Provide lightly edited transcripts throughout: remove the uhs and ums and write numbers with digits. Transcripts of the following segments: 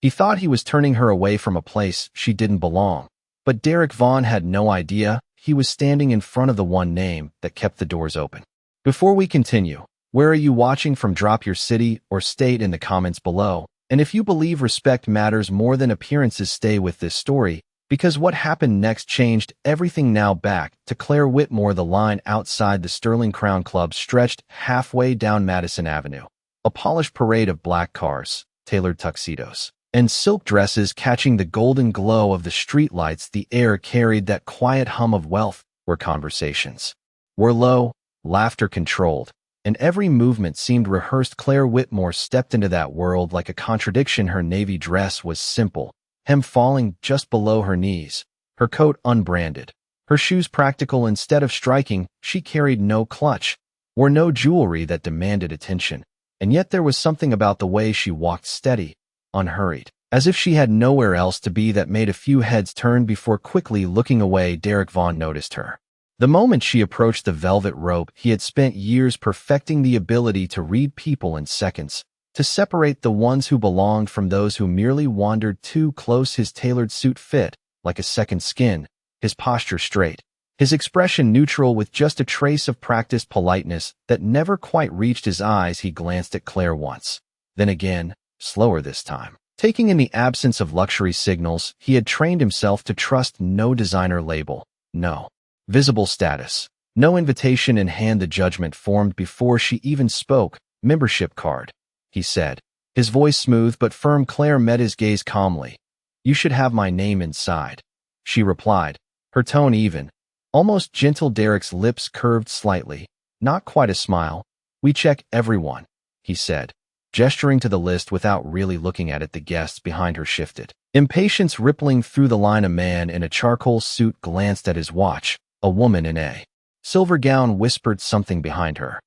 He thought he was turning her away from a place she didn't belong. But Derek Vaughn had no idea he was standing in front of the one name that kept the doors open. Before we continue, where are you watching from? Drop your city or state in the comments below. And if you believe respect matters more than appearances, stay with this story, because what happened next changed everything. Now back to Claire Whitmore. The line outside the Sterling Crown Club stretched halfway down Madison Avenue. A polished parade of black cars, tailored tuxedos, and silk dresses catching the golden glow of the streetlights. The air carried that quiet hum of wealth, where conversations were low, laughter controlled, and every movement seemed rehearsed. Claire Whitmore stepped into that world like a contradiction. Her navy dress was simple, hem falling just below her knees, her coat unbranded, her shoes practical instead of striking. She carried no clutch, wore no jewelry that demanded attention, and yet there was something about the way she walked, steady, unhurried, as if she had nowhere else to be, that made a few heads turn before quickly looking away. Derek Vaughn noticed her. The moment she approached the velvet rope, he had spent years perfecting the ability to read people in seconds, to separate the ones who belonged from those who merely wandered too close. His tailored suit fit like a second skin, his posture straight, his expression neutral with just a trace of practiced politeness that never quite reached his eyes. He glanced at Claire once, then again, slower this time, taking in the absence of luxury signals. He had trained himself to trust no designer label, no visible status, no invitation in hand. The judgment formed before she even spoke. Membership card, he said, his voice smooth but firm. Claire met his gaze calmly. You should have my name inside, she replied, her tone even, almost gentle. Derek's lips curved slightly, not quite a smile. We check everyone, he said, gesturing to the list without really looking at it. The guests behind her shifted, impatience rippling through the line. A man in a charcoal suit glanced at his watch. A woman in a silver gown whispered something behind her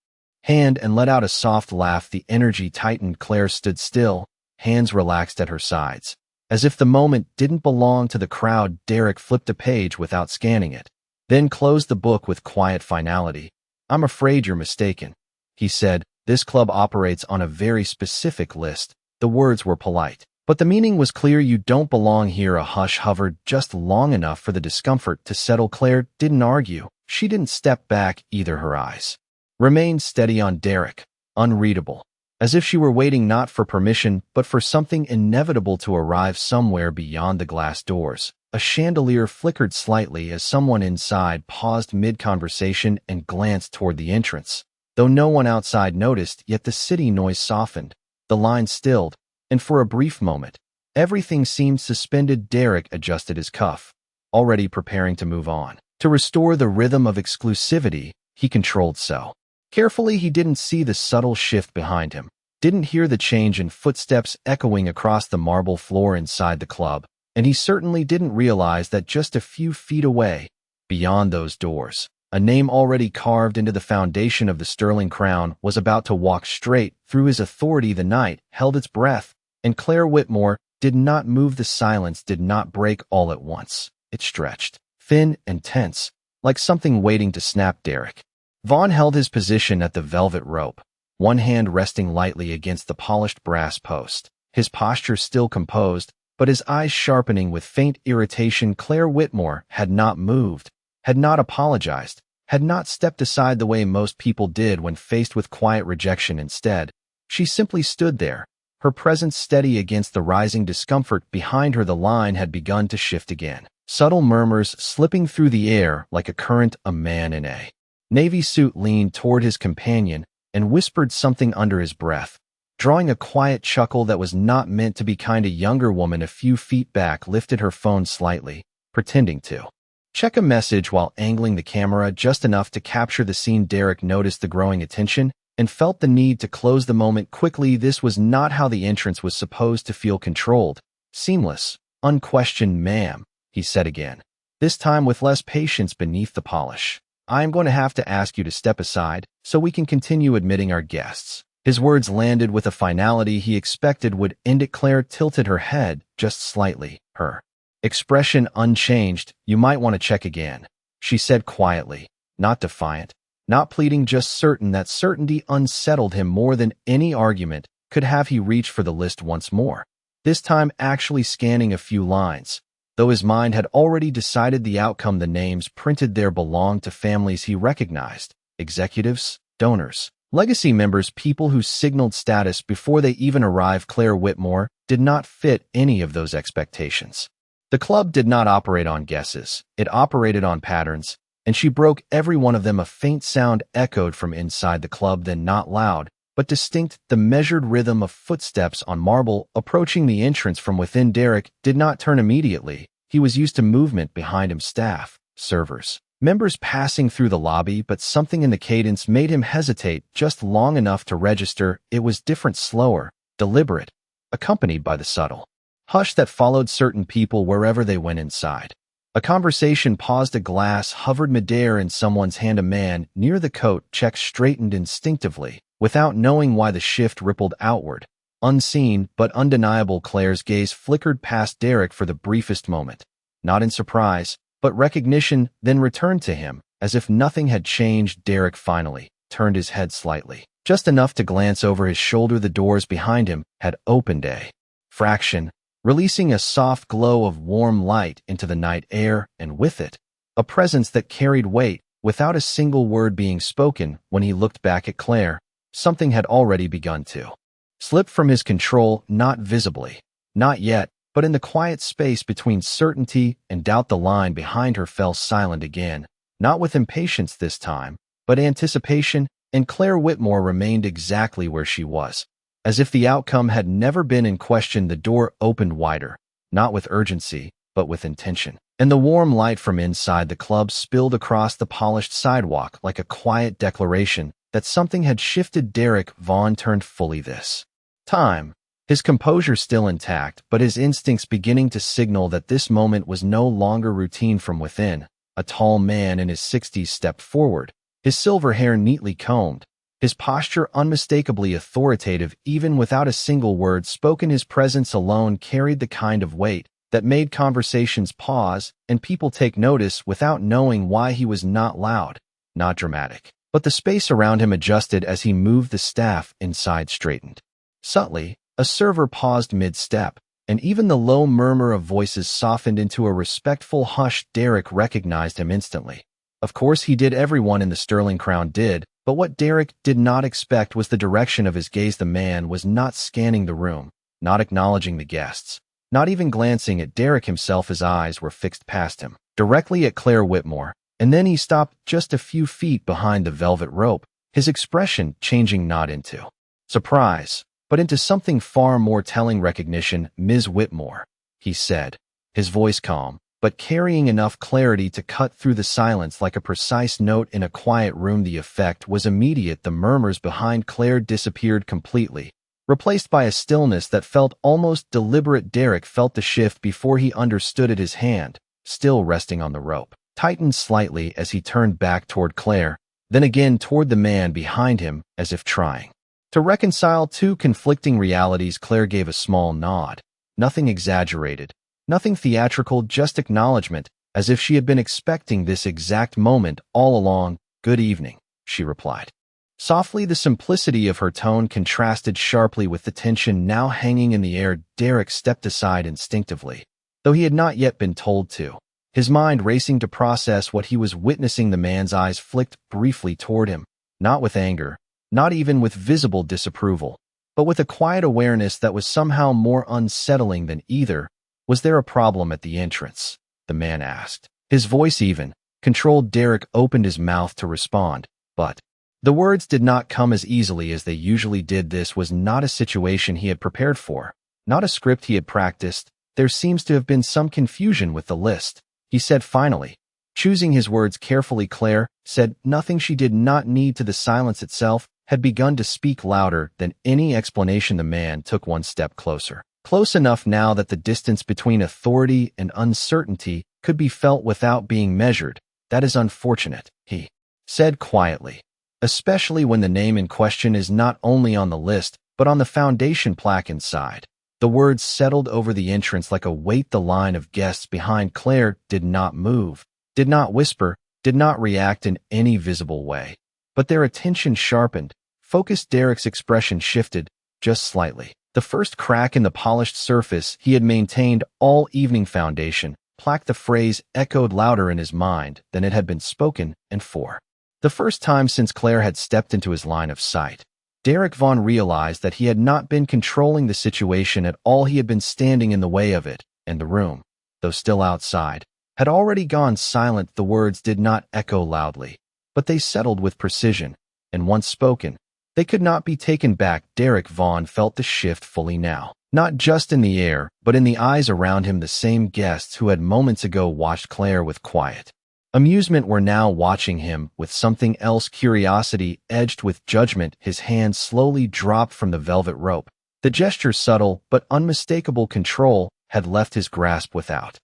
hand and let out a soft laugh. The energy tightened. Claire stood still, hands relaxed at her sides, as if the moment didn't belong to the crowd. Derek flipped a page without scanning it, then closed the book with quiet finality. I'm afraid you're mistaken, he said. This club operates on a very specific list. The words were polite, but the meaning was clear. You don't belong here. A hush hovered just long enough for the discomfort to settle. Claire didn't argue. She didn't step back either. Her eyes remained steady on Derek, unreadable, as if she were waiting not for permission but for something inevitable to arrive somewhere beyond the glass doors. A chandelier flickered slightly as someone inside paused mid-conversation and glanced toward the entrance. Though no one outside noticed, yet the city noise softened, the line stilled, and for a brief moment, everything seemed suspended. Derek adjusted his cuff, already preparing to move on. To restore the rhythm of exclusivity he controlled so carefully, he didn't see the subtle shift behind him, didn't hear the change in footsteps echoing across the marble floor inside the club, and he certainly didn't realize that just a few feet away, beyond those doors, a name already carved into the foundation of the Sterling Crown was about to walk straight through his authority. The night held its breath, and Claire Whitmore did not move. The silence did not break all at once. It stretched, thin and tense, like something waiting to snap. Derek Vaughn held his position at the velvet rope, one hand resting lightly against the polished brass post, his posture still composed, but his eyes sharpening with faint irritation. Claire Whitmore had not moved, had not apologized, had not stepped aside the way most people did when faced with quiet rejection. Instead, she simply stood there, her presence steady against the rising discomfort behind her. The line had begun to shift again, subtle murmurs slipping through the air like a current. A man in a navy suit leaned toward his companion and whispered something under his breath, drawing a quiet chuckle that was not meant to be kind. A younger woman a few feet back lifted her phone slightly, pretending to check a message while angling the camera just enough to capture the scene. Derek noticed the growing attention and felt the need to close the moment quickly. This was not how the entrance was supposed to feel. Controlled, seamless, unquestioned. Ma'am, he said again, this time with less patience beneath the polish. I am going to have to ask you to step aside so we can continue admitting our guests. His words landed with a finality he expected would end it. Claire tilted her head just slightly, her expression unchanged. You might want to check again, she said quietly, not defiant, not pleading, just certain. That certainty unsettled him more than any argument could have. He reached for the list once more, this time actually scanning a few lines. Though his mind had already decided the outcome, the names printed there belonged to families he recognized: executives, donors, legacy members, people who signaled status before they even arrived. Claire Whitmore did not fit any of those expectations. The club did not operate on guesses. It operated on patterns, and she broke every one of them. A faint sound echoed from inside the club, then not loud, but distinct, the measured rhythm of footsteps on marble approaching the entrance from within. Derek did not turn immediately. He was used to movement behind him: staff, servers, members passing through the lobby, but something in the cadence made him hesitate just long enough to register. It was different, slower, deliberate, accompanied by the subtle hush that followed certain people wherever they went inside. A conversation paused, a glass hovered midair in someone's hand. A man near the coat check straightened instinctively, without knowing why. The shift rippled outward, unseen but undeniable. Claire's gaze flickered past Derek for the briefest moment, not in surprise, but recognition, then returned to him, as if nothing had changed. Derek finally turned his head slightly, just enough to glance over his shoulder. The doors behind him had opened a fraction, releasing a soft glow of warm light into the night air, and with it, a presence that carried weight. Without a single word being spoken, when he looked back at Claire, something had already begun to slip from his control, not visibly, not yet, but in the quiet space between certainty and doubt. The line behind her fell silent again, not with impatience this time, but anticipation, and Claire Whitmore remained exactly where she was, as if the outcome had never been in question. The door opened wider, not with urgency, but with intention, and the warm light from inside the club spilled across the polished sidewalk like a quiet declaration that something had shifted. Derek Vaughn turned fully this time, his composure still intact, but his instincts beginning to signal that this moment was no longer routine. From within, a tall man in his 60s stepped forward, his silver hair neatly combed, his posture unmistakably authoritative. Even without a single word spoken, his presence alone carried the kind of weight that made conversations pause and people take notice without knowing why. He was not loud, not dramatic, but the space around him adjusted as he moved. The staff inside straightened. Subtly, a server paused mid-step, and even the low murmur of voices softened into a respectful hush. Derek recognized him instantly. Of course he did, everyone in the Sterling Crown did, but what Derek did not expect was the direction of his gaze. The man was not scanning the room, not acknowledging the guests, not even glancing at Derek himself. His eyes were fixed past him, directly at Claire Whitmore, and then he stopped just a few feet behind the velvet rope, his expression changing not into surprise, but into something far more telling: recognition. "Ms. Whitmore," he said, his voice calm, but carrying enough clarity to cut through the silence like a precise note in a quiet room. The effect was immediate. The murmurs behind Claire disappeared completely, replaced by a stillness that felt almost deliberate. Derek felt the shift before he understood it. His hand, still resting on the rope, tightened slightly as he turned back toward Claire, then again toward the man behind him, as if trying to reconcile two conflicting realities. Claire gave a small nod, nothing exaggerated, nothing theatrical, just acknowledgement, as if she had been expecting this exact moment all along. "Good evening," she replied softly. The simplicity of her tone contrasted sharply with the tension now hanging in the air. Derek stepped aside instinctively, though he had not yet been told to, his mind racing to process what he was witnessing. The man's eyes flicked briefly toward him, not with anger, not even with visible disapproval, but with a quiet awareness that was somehow more unsettling than either. "Was there a problem at the entrance?" the man asked, his voice even, controlled. Derek opened his mouth to respond, but the words did not come as easily as they usually did. This was not a situation he had prepared for, not a script he had practiced. "There seems to have been some confusion with the list," he said finally, choosing his words carefully. Claire said nothing. She did not need to. The silence itself had begun to speak louder than any explanation. The man took one step closer, close enough now that the distance between authority and uncertainty could be felt without being measured. "That is unfortunate," he said quietly, "especially when the name in question is not only on the list, but on the foundation plaque inside." The words settled over the entrance like a weight. The line of guests behind Claire did not move, did not whisper, did not react in any visible way, but their attention sharpened, focused. Derek's expression shifted, just slightly. The first crack in the polished surface he had maintained all evening foundation, plaque the phrase echoed louder in his mind than it had been spoken, and for the first time since Claire had stepped into his line of sight, Derek Vaughn realized that he had not been controlling the situation at all. He had been standing in the way of it, and the room, though still outside, had already gone silent. The words did not echo loudly, but they settled with precision, and once spoken, they could not be taken back. Derek Vaughn felt the shift fully now, not just in the air, but in the eyes around him. The same guests who had moments ago watched Claire with quiet amusement were now watching him with something else, curiosity edged with judgment. His hand slowly dropped from the velvet rope. The gesture, subtle but unmistakable control, had left his grasp without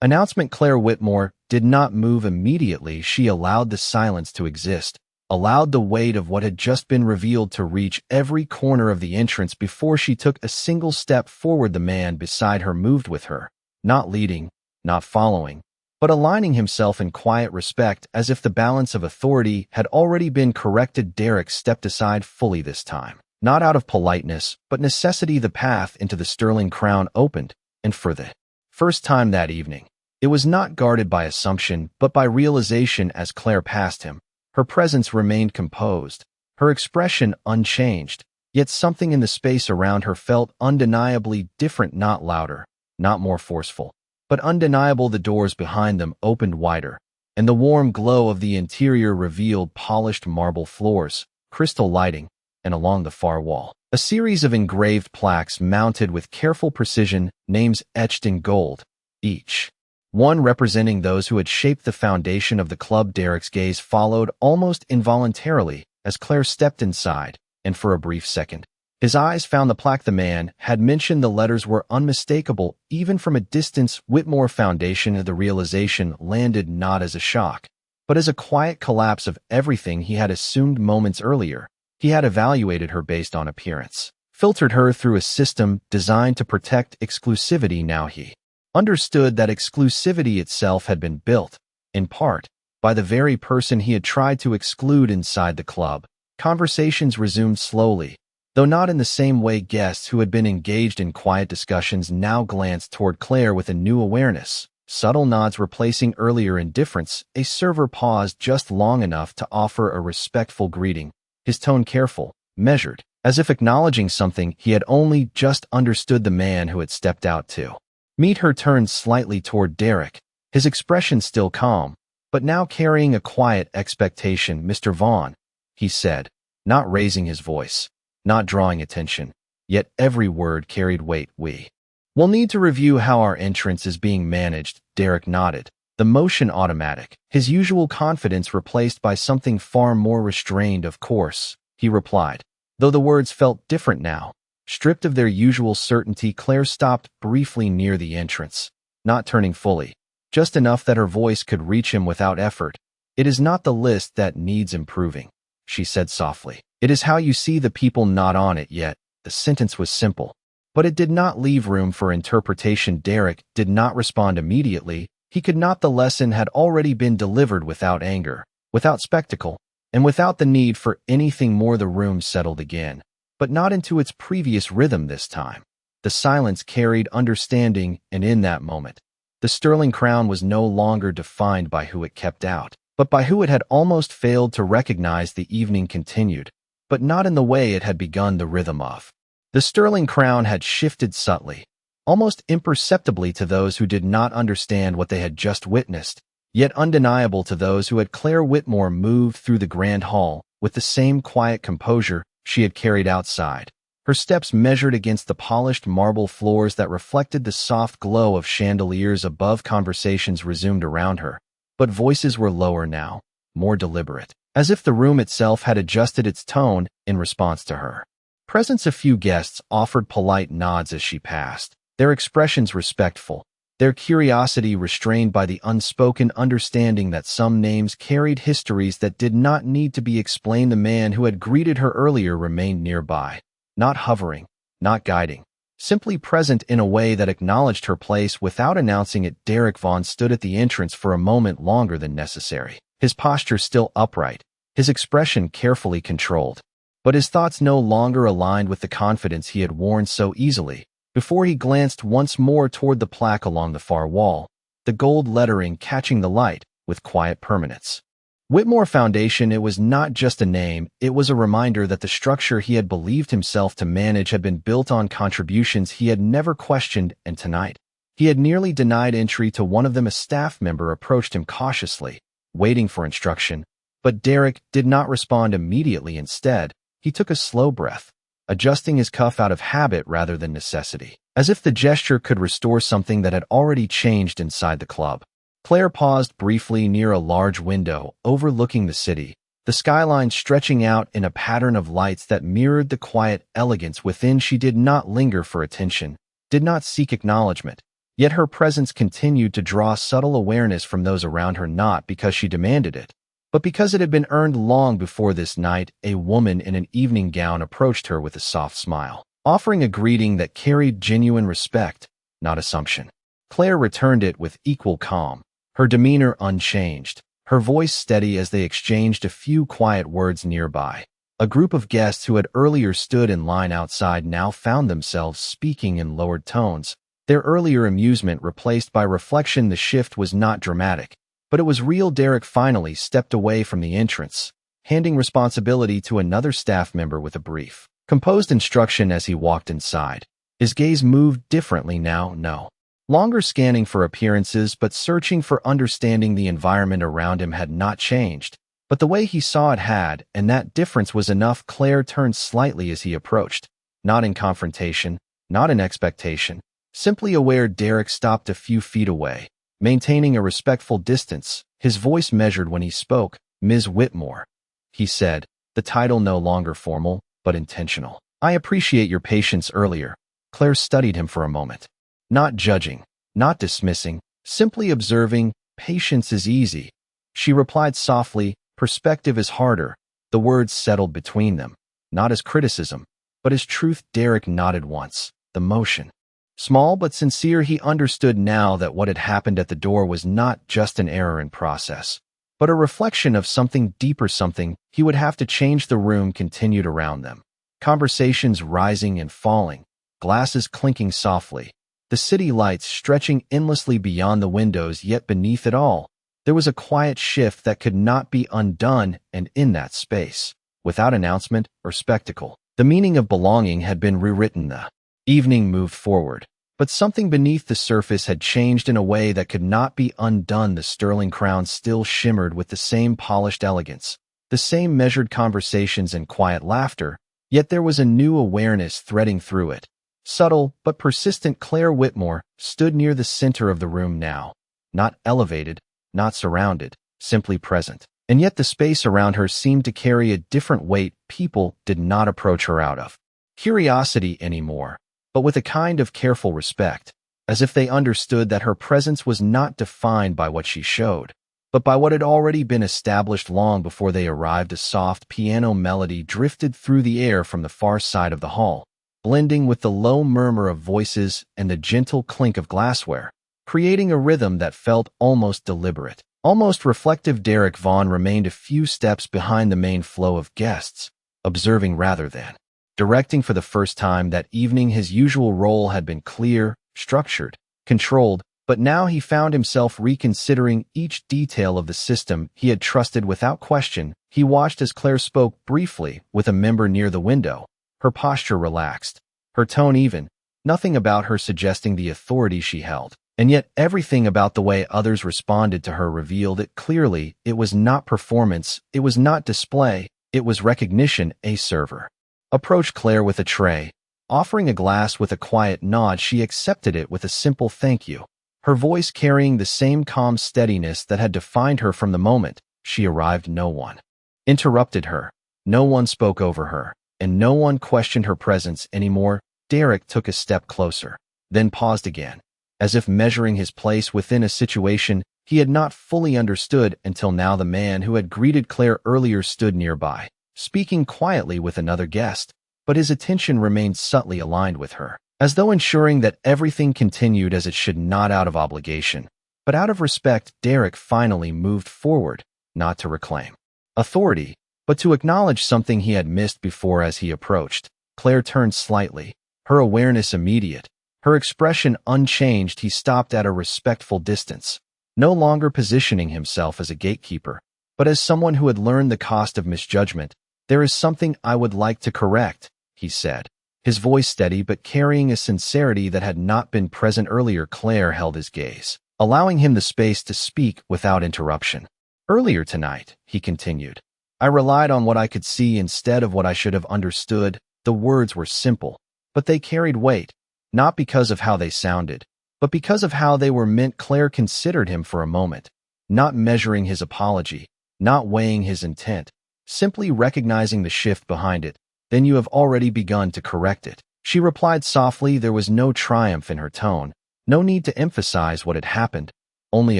announcement. Claire Whitmore did not move immediately. She allowed the silence to exist, allowed the weight of what had just been revealed to reach every corner of the entrance before she took a single step forward. The man beside her moved with her, not leading, not following, but aligning himself in quiet respect, as if the balance of authority had already been corrected. Derek stepped aside fully this time, not out of politeness, but necessity. The path into the Sterling Crown opened, and for the first time that evening, it was not guarded by assumption, but by realization. As Claire passed him, her presence remained composed, her expression unchanged, yet something in the space around her felt undeniably different, not louder, not more forceful, but undeniable. The doors behind them opened wider, and the warm glow of the interior revealed polished marble floors, crystal lighting, and along the far wall, a series of engraved plaques mounted with careful precision, names etched in gold, each one representing those who had shaped the foundation of the club. Derek's gaze followed almost involuntarily as Claire stepped inside, and for a brief second, his eyes found the plaque. The man had mentioned the letters were unmistakable, even from a distance. Whitmore Foundation. The realization landed not as a shock, but as a quiet collapse of everything he had assumed moments earlier. He had evaluated her based on appearance, filtered her through a system designed to protect exclusivity. Now he understood that exclusivity itself had been built, in part, by the very person he had tried to exclude inside the club. Conversations resumed slowly, though not in the same way. Guests who had been engaged in quiet discussions now glanced toward Claire with a new awareness, subtle nods replacing earlier indifference. A server paused just long enough to offer a respectful greeting, his tone careful, measured, as if acknowledging something he had only just understood. The man who had stepped out to meet her turned slightly toward Derek, his expression still calm, but now carrying a quiet expectation. "Mr. Vaughn," he said, not raising his voice, not drawing attention, yet every word carried weight. "We will need to review how our entrance is being managed." Derek nodded, the motion automatic, his usual confidence replaced by something far more restrained. "Of course," he replied, though the words felt different now. Stripped of their usual certainty, Claire stopped briefly near the entrance, not turning fully, just enough that her voice could reach him without effort. "It is not the list that needs improving," she said softly. "It is how you see the people not on it yet." The sentence was simple, but it did not leave room for interpretation. Derek did not respond immediately. He could not. The lesson had already been delivered without anger, without spectacle, and without the need for anything more. The room settled again, but not into its previous rhythm this time. The silence carried understanding, and in that moment, the Sterling Crown was no longer defined by who it kept out, but by who it had almost failed to recognize. The evening continued, but not in the way it had begun. The rhythm of the Sterling Crown had shifted subtly, almost imperceptibly to those who did not understand what they had just witnessed, yet undeniable to those who had. Claire Whitmore moved through the grand hall with the same quiet composure she had carried outside, her steps measured against the polished marble floors that reflected the soft glow of chandeliers above. Conversations resumed around her, but voices were lower now, more deliberate, as if the room itself had adjusted its tone in response to her presence. A few guests offered polite nods as she passed, their expressions respectful, their curiosity restrained by the unspoken understanding that some names carried histories that did not need to be explained. The man who had greeted her earlier remained nearby, not hovering, not guiding, simply present in a way that acknowledged her place without announcing it. Derek Vaughn stood at the entrance for a moment longer than necessary, his posture still upright, his expression carefully controlled. But his thoughts no longer aligned with the confidence he had worn so easily. Before he glanced once more toward the plaque along the far wall, the gold lettering catching the light with quiet permanence. Whitmore Foundation. It was not just a name, it was a reminder that the structure he had believed himself to manage had been built on contributions he had never questioned, and tonight, he had nearly denied entry to one of them. A staff member approached him cautiously, waiting for instruction, but Derek did not respond immediately. Instead, he took a slow breath, adjusting his cuff out of habit rather than necessity, as if the gesture could restore something that had already changed inside the club. Claire paused briefly near a large window overlooking the city, the skyline stretching out in a pattern of lights that mirrored the quiet elegance within. She did not linger for attention, did not seek acknowledgement, yet her presence continued to draw subtle awareness from those around her, not because she demanded it, but because it had been earned long before this night. A woman in an evening gown approached her with a soft smile, offering a greeting that carried genuine respect, not assumption. Claire returned it with equal calm, her demeanor unchanged, her voice steady as they exchanged a few quiet words nearby. A group of guests who had earlier stood in line outside now found themselves speaking in lowered tones, their earlier amusement replaced by reflection. The shift was not dramatic, but it was real. Derek finally stepped away from the entrance, handing responsibility to another staff member with a brief, composed instruction as he walked inside. His gaze moved differently now, no longer scanning for appearances but searching for understanding. The environment around him had not changed, but the way he saw it had, and that difference was enough. Claire turned slightly as he approached, not in confrontation, not in expectation, simply aware. Derek stopped a few feet away, maintaining a respectful distance, his voice measured when he spoke. "Ms. Whitmore," he said, the title no longer formal, but intentional. "I appreciate your patience earlier." Claire studied him for a moment. Not judging, not dismissing, simply observing. "Patience is easy," she replied softly. "Perspective is harder." The words settled between them, not as criticism, but as truth. Derek nodded once, the motion small but sincere. He understood now that what had happened at the door was not just an error in process, but a reflection of something deeper, something he would have to change. The room continued around them, conversations rising and falling, glasses clinking softly, the city lights stretching endlessly beyond the windows. Yet beneath it all, there was a quiet shift that could not be undone, and in that space, without announcement or spectacle, the meaning of belonging had been rewritten. The evening moved forward, but something beneath the surface had changed in a way that could not be undone. The sterling crown still shimmered with the same polished elegance, the same measured conversations and quiet laughter, yet there was a new awareness threading through it, subtle but persistent. Claire Whitmore stood near the center of the room now, not elevated, not surrounded, simply present. And yet the space around her seemed to carry a different weight. People did not approach her out of curiosity anymore, but with a kind of careful respect, as if they understood that her presence was not defined by what she showed, but by what had already been established long before they arrived. A soft piano melody drifted through the air from the far side of the hall, blending with the low murmur of voices and the gentle clink of glassware, creating a rhythm that felt almost deliberate, almost reflective. Derek Vaughn remained a few steps behind the main flow of guests, observing rather than directing. For the first time that evening, his usual role had been clear, structured, controlled, but now he found himself reconsidering each detail of the system he had trusted without question. He watched as Claire spoke briefly with a member near the window, her posture relaxed, her tone even, nothing about her suggesting the authority she held. And yet everything about the way others responded to her revealed it clearly. It was not performance, it was not display, it was recognition. A server approached Claire with a tray, offering a glass. With a quiet nod, she accepted it with a simple thank you, her voice carrying the same calm steadiness that had defined her from the moment she arrived. No one interrupted her, no one spoke over her, and no one questioned her presence anymore. Derek took a step closer, then paused again, as if measuring his place within a situation he had not fully understood until now. The man who had greeted Claire earlier stood nearby, speaking quietly with another guest, but his attention remained subtly aligned with her, as though ensuring that everything continued as it should, not out of obligation, but out of respect. Derek finally moved forward, not to reclaim authority, but to acknowledge something he had missed before as he approached. Claire turned slightly, her awareness immediate. Her expression unchanged. He stopped at a respectful distance, no longer positioning himself as a gatekeeper, but as someone who had learned the cost of misjudgment. "There is something I would like to correct," he said, his voice steady but carrying a sincerity that had not been present earlier. Claire held his gaze, allowing him the space to speak without interruption. "Earlier tonight," he continued, "I relied on what I could see instead of what I should have understood." The words were simple, but they carried weight, not because of how they sounded, but because of how they were meant. Claire considered him for a moment, not measuring his apology, not weighing his intent, simply recognizing the shift behind it. "Then you have already begun to correct it," she replied softly. There was no triumph in her tone, no need to emphasize what had happened, only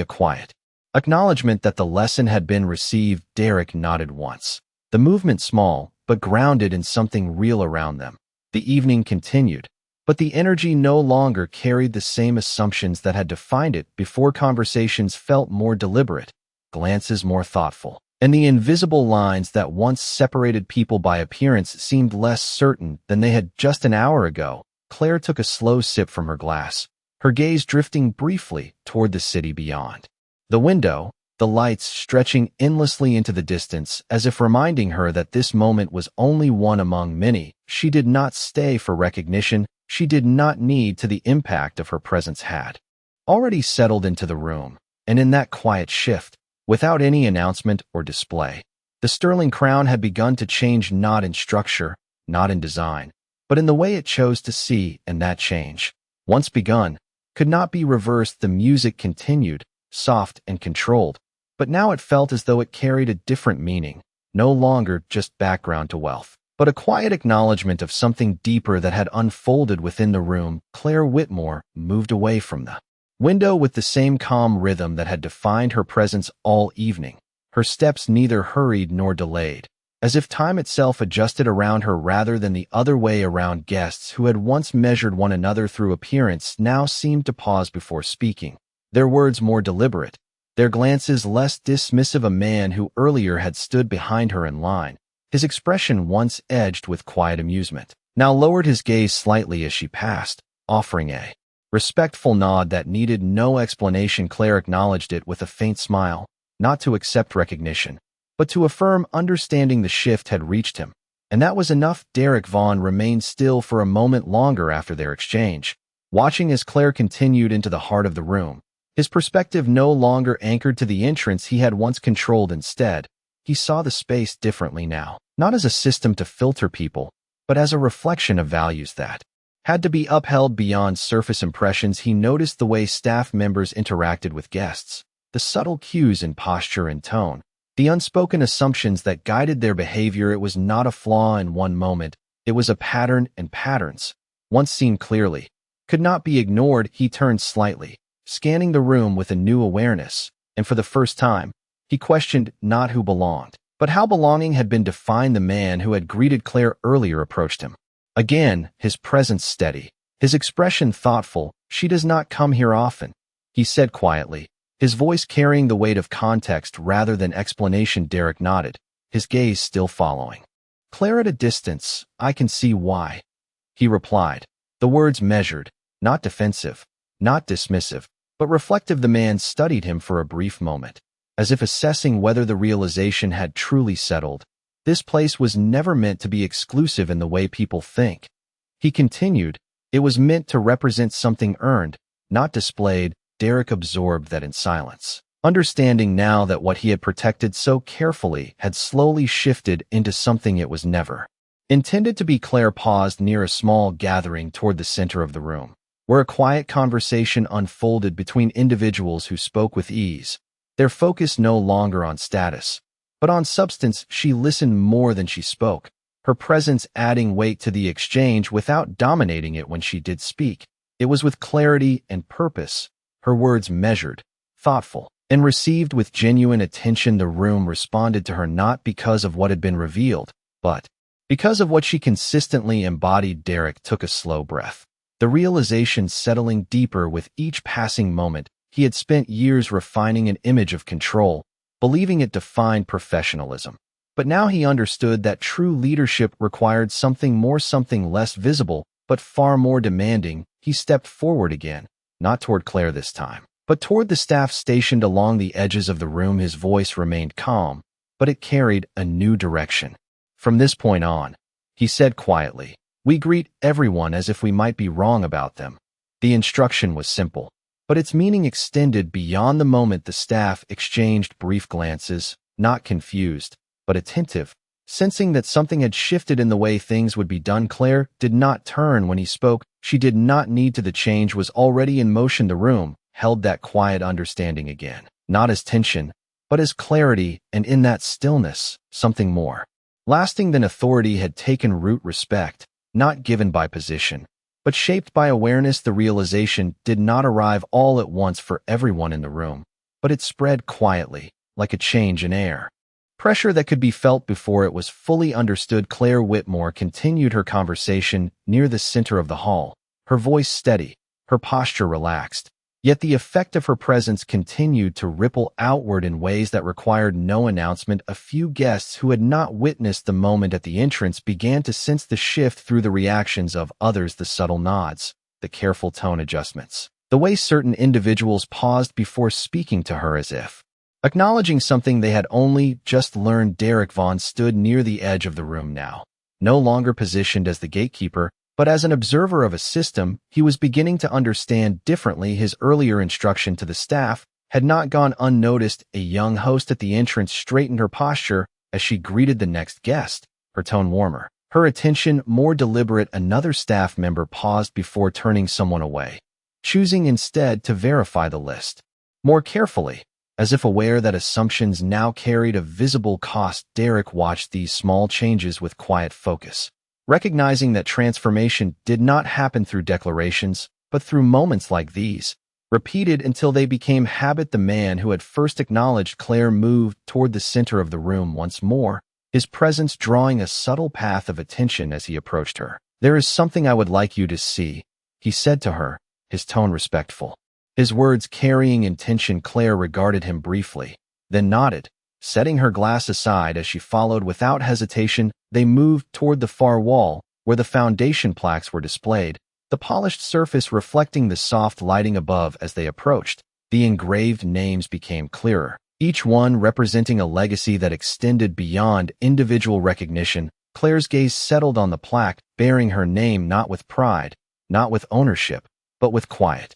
a quiet acknowledgement that the lesson had been received. Derek nodded once, the movement small, but grounded in something real around them. The evening continued, but the energy no longer carried the same assumptions that had defined it before. Conversations felt more deliberate, glances more thoughtful, and the invisible lines that once separated people by appearance seemed less certain than they had just an hour ago. Claire took a slow sip from her glass, her gaze drifting briefly toward the city beyond. The window, the lights stretching endlessly into the distance, as if reminding her that this moment was only one among many. She did not stay for recognition. She did not need to. The impact of her presence had already settled into the room, and in that quiet shift, without any announcement or display, the sterling crown had begun to change, not in structure, not in design, but in the way it chose to see. And that change, once begun, could not be reversed. The music continued, soft and controlled, but now it felt as though it carried a different meaning, no longer just background to wealth, but a quiet acknowledgement of something deeper that had unfolded within the room. Claire Whitmore moved away from the window with the same calm rhythm that had defined her presence all evening, her steps neither hurried nor delayed, as if time itself adjusted around her rather than the other way around. Guests who had once measured one another through appearance now seemed to pause before speaking, their words more deliberate, their glances less dismissive. A man who earlier had stood behind her in line, his expression once edged with quiet amusement, now lowered his gaze slightly as she passed, offering a respectful nod that needed no explanation. Claire acknowledged it with a faint smile, not to accept recognition, but to affirm understanding. The shift had reached him, and that was enough. Derek Vaughn remained still for a moment longer after their exchange, watching as Claire continued into the heart of the room, his perspective no longer anchored to the entrance he had once controlled. Instead, he saw the space differently now, not as a system to filter people, but as a reflection of values that had to be upheld beyond surface impressions. He noticed the way staff members interacted with guests, the subtle cues in posture and tone, the unspoken assumptions that guided their behavior. It was not a flaw in one moment, it was a pattern, and patterns, once seen clearly, could not be ignored. He turned slightly, scanning the room with a new awareness, and for the first time, he questioned not who belonged, but how belonging had been defined. The man who had greeted Claire earlier approached him. Again, his presence steady, his expression thoughtful. "She does not come here often," he said quietly, his voice carrying the weight of context rather than explanation. Derek nodded, his gaze still following Claire at a distance. "I can see why," he replied, the words measured, not defensive, not dismissive, but reflective. The man studied him for a brief moment, as if assessing whether the realization had truly settled. This place was never meant to be exclusive in the way people think. He continued, it was meant to represent something earned, not displayed. Derek absorbed that in silence, understanding now that what he had protected so carefully had slowly shifted into something it was never intended to be. Claire paused near a small gathering toward the center of the room, where a quiet conversation unfolded between individuals who spoke with ease, their focus no longer on status, but on substance. She listened more than she spoke, her presence adding weight to the exchange without dominating it. When she did speak, it was with clarity and purpose, her words measured, thoughtful, and received with genuine attention. The room responded to her not because of what had been revealed, but because of what she consistently embodied. Derek took a slow breath, the realization settling deeper with each passing moment. He had spent years refining an image of control, believing it defined professionalism, But now he understood that true leadership required something more, something less visible, but far more demanding. He stepped forward again, not toward Claire this time, but toward the staff stationed along the edges of the room. His voice remained calm, but it carried a new direction. From this point on, he said quietly, we greet everyone as if we might be wrong about them. The instruction was simple, but its meaning extended beyond the moment. The staff exchanged brief glances, not confused, but attentive, sensing that something had shifted in the way things would be done. Claire did not turn when he spoke. She did not need to. The change was already in motion. The room held that quiet understanding again, not as tension, but as clarity, and in that stillness, something more lasting than authority had taken root. Respect, not given by position, but shaped by awareness. The realization did not arrive all at once for everyone in the room, but it spread quietly, like a change in air. Pressure that could be felt before it was fully understood. Claire Whitmore continued her conversation near the center of the hall, her voice steady, her posture relaxed. Yet the effect of her presence continued to ripple outward in ways that required no announcement. A few guests who had not witnessed the moment at the entrance began to sense the shift through the reactions of others, the subtle nods, the careful tone adjustments, the way certain individuals paused before speaking to her as if acknowledging something they had only just learned. Derek Vaughn stood near the edge of the room now, no longer positioned as the gatekeeper, but as an observer of a system he was beginning to understand differently. His earlier instruction to the staff had not gone unnoticed. A young host at the entrance straightened her posture as she greeted the next guest, her tone warmer, her attention more deliberate. Another staff member paused before turning someone away, choosing instead to verify the list more carefully, as if aware that assumptions now carried a visible cost. Derek watched these small changes with quiet focus, recognizing that transformation did not happen through declarations, but through moments like these, repeated until they became habit. The man who had first acknowledged Claire moved toward the center of the room once more, his presence drawing a subtle path of attention as he approached her. There is something I would like you to see, he said to her, his tone respectful, his words carrying intention. Claire regarded him briefly, then nodded, setting her glass aside as she followed without hesitation. They moved toward the far wall, where the foundation plaques were displayed, the polished surface reflecting the soft lighting above. As they approached, the engraved names became clearer, each one representing a legacy that extended beyond individual recognition. Claire's gaze settled on the plaque, bearing her name, not with pride, not with ownership, but with quiet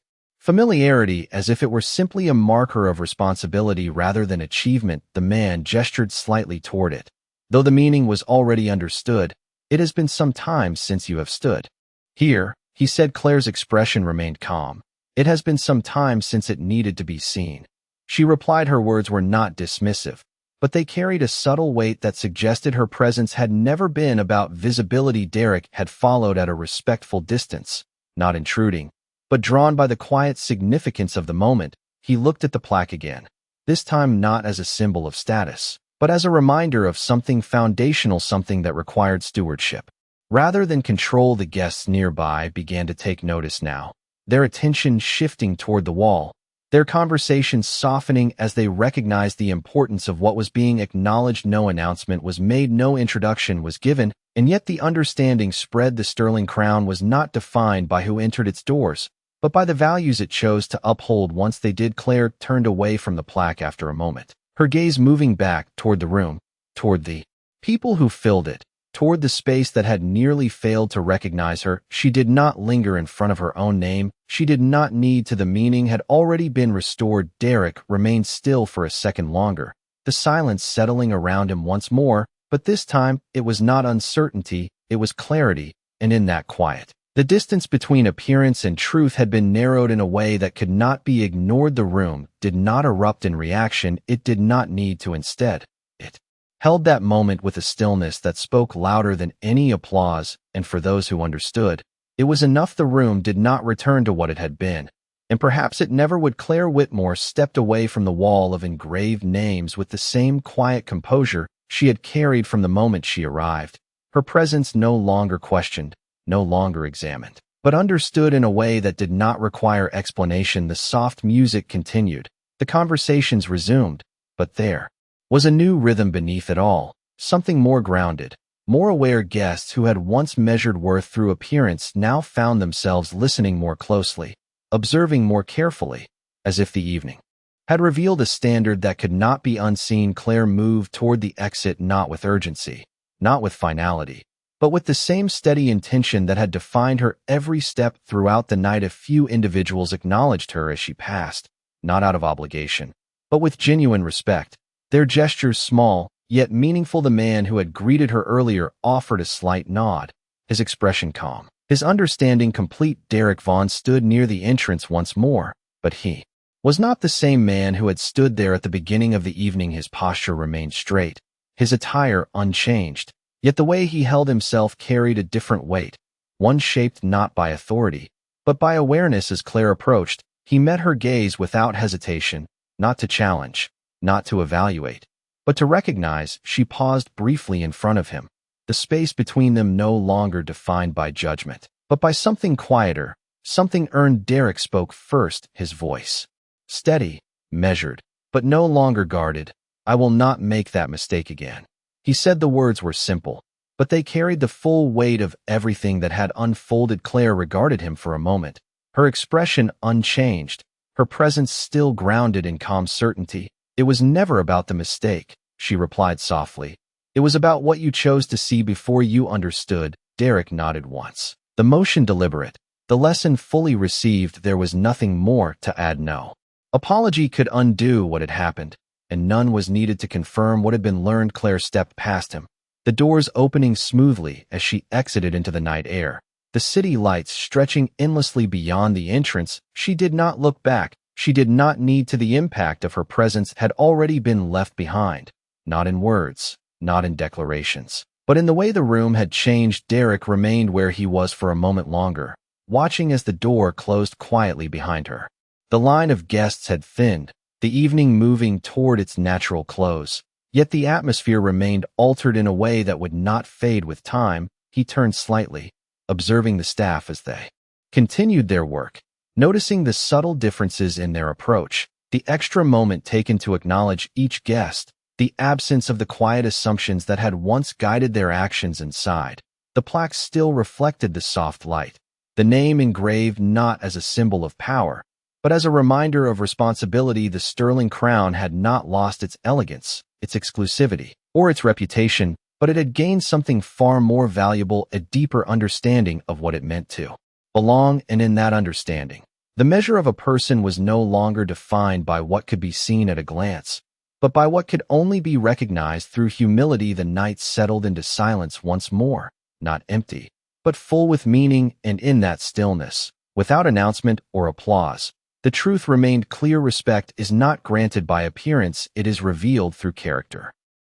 familiarity, as if it were simply a marker of responsibility rather than achievement. The man gestured slightly toward it, though the meaning was already understood. It has been some time since you have stood here, he said. Claire's expression remained calm. It has been some time since it needed to be seen, she replied. Her words were not dismissive, but they carried a subtle weight that suggested her presence had never been about visibility. Derek had followed at a respectful distance, not intruding, but drawn by the quiet significance of the moment. He looked at the plaque again, this time not as a symbol of status, but as a reminder of something foundational, something that required stewardship rather than control. The guests nearby began to take notice now, their attention shifting toward the wall, their conversations softening as they recognized the importance of what was being acknowledged. No announcement was made, no introduction was given, and yet the understanding spread. The sterling crown was not defined by who entered its doors, but by the values it chose to uphold. Once they did, Claire turned away from the plaque after a moment, her gaze moving back toward the room, toward the people who filled it, toward the space that had nearly failed to recognize her. She did not linger in front of her own name. She did not need to. The meaning had already been restored. Derek remained still for a second longer, the silence settling around him once more, but this time it was not uncertainty, it was clarity, and in that quiet, the distance between appearance and truth had been narrowed in a way that could not be ignored. The room did not erupt in reaction. It did not need to. Instead, it held that moment with a stillness that spoke louder than any applause, and for those who understood, it was enough. The room did not return to what it had been, and perhaps it never would. Claire Whitmore stepped away from the wall of engraved names with the same quiet composure she had carried from the moment she arrived. Her presence no longer questioned, no longer examined, but understood in a way that did not require explanation. The soft music continued, the conversations resumed, but there was a new rhythm beneath it all, something more grounded, more aware. Guests who had once measured worth through appearance now found themselves listening more closely, observing more carefully, as if the evening had revealed a standard that could not be unseen. Claire moved toward the exit, not with urgency, not with finality, but with the same steady intention that had defined her every step throughout the night. A few individuals acknowledged her as she passed, not out of obligation, but with genuine respect, their gestures small, yet meaningful. The man who had greeted her earlier offered a slight nod, his expression calm, his understanding complete. Derek Vaughn stood near the entrance once more, but he was not the same man who had stood there at the beginning of the evening. His posture remained straight, his attire unchanged, yet the way he held himself carried a different weight, one shaped not by authority, but by awareness. As Claire approached, he met her gaze without hesitation, not to challenge, not to evaluate, but to recognize. She paused briefly in front of him, the space between them no longer defined by judgment, but by something quieter, something earned. Derek spoke first, his voice steady, measured, but no longer guarded. "I will not make that mistake again." He said the words were simple, but they carried the full weight of everything that had unfolded. Claire regarded him for a moment, her expression unchanged, her presence still grounded in calm certainty. "It was never about the mistake," she replied softly. "It was about what you chose to see before you understood." Derek nodded once, the motion deliberate, the lesson fully received. There was nothing more to add. No apology could undo what had happened, and none was needed to confirm what had been learned. Claire stepped past him, the doors opening smoothly as she exited into the night air, the city lights stretching endlessly beyond the entrance. She did not look back. She did not need to. The impact of her presence had already been left behind, not in words, not in declarations, but in the way the room had changed. Derek remained where he was for a moment longer, watching as the door closed quietly behind her. The line of guests had thinned, the evening moving toward its natural close, yet the atmosphere remained altered in a way that would not fade with time. He turned slightly, observing the staff as they continued their work, noticing the subtle differences in their approach, the extra moment taken to acknowledge each guest, the absence of the quiet assumptions that had once guided their actions. Inside, the plaque still reflected the soft light, the name engraved not as a symbol of power, but as a reminder of responsibility. The sterling crown had not lost its elegance, its exclusivity, or its reputation, but it had gained something far more valuable, a deeper understanding of what it meant to belong. And in that understanding, the measure of a person was no longer defined by what could be seen at a glance, but by what could only be recognized through humility. The night settled into silence once more, not empty, but full with meaning. And in that stillness, without announcement or applause, the truth remained clear. Respect is not granted by appearance, it is revealed through character.